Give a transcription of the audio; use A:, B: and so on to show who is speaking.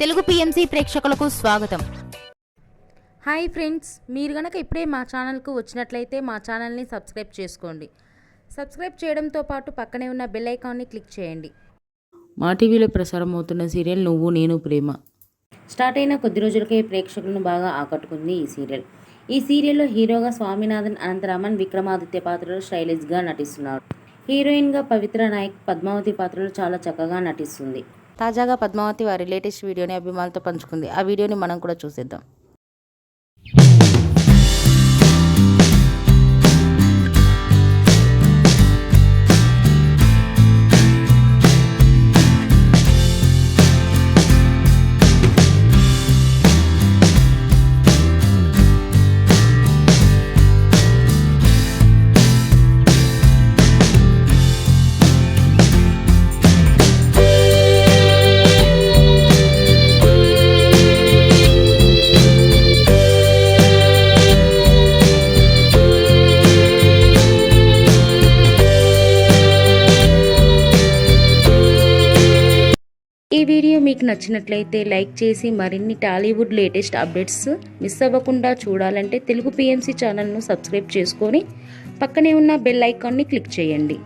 A: Telugu PMC ప్రేక్షకులకు స్వాగతం.
B: Hi friends, మీరు గనక ఇప్పుడే మా ఛానల్కు వచ్చినట్లయితే మా ఛానల్ని సబ్స్క్రైబ్ చేసుకోండి. సబ్స్క్రైబ్ చేయడంతో పాటు పక్కనే ఉన్న బెల్ ఐకాన్ని క్లిక్ చేయండి.
C: మా టీవీలో ప్రసారం అవుతున్న సీరియల్ నువ్వు నేను ప్రేమ
B: స్టార్ట్ అయిన కొద్ది రోజులకే ప్రేక్షకులను బాగా ఆకట్టుకుంది ఈ సీరియల్. ఈ సీరియల్లో హీరోగా స్వామినాథన్ అనంతరామన్ విక్రమాదిత్య పాత్రలో స్టైలిష్గా నటిస్తున్నారు. హీరోయిన్గా పవిత్ర నాయక్ పద్మావతి పాత్రలో చాలా చక్కగా నటిస్తుంది. తాజాగా పద్మావతి వారి లేటెస్ట్ వీడియోని అభిమానులతో పంచుకుంది. ఆ వీడియోని మనం కూడా చూసేద్దాం. ఈ వీడియో మీకు నచ్చినట్లయితే లైక్ చేసి మరిన్ని టాలీవుడ్ లేటెస్ట్ అప్డేట్స్ మిస్ అవ్వకుండా చూడాలంటే తెలుగు పిఎంసి ఛానల్ను సబ్స్క్రైబ్ చేసుకొని పక్కనే ఉన్న బెల్ ఐకాన్ని క్లిక్ చేయండి.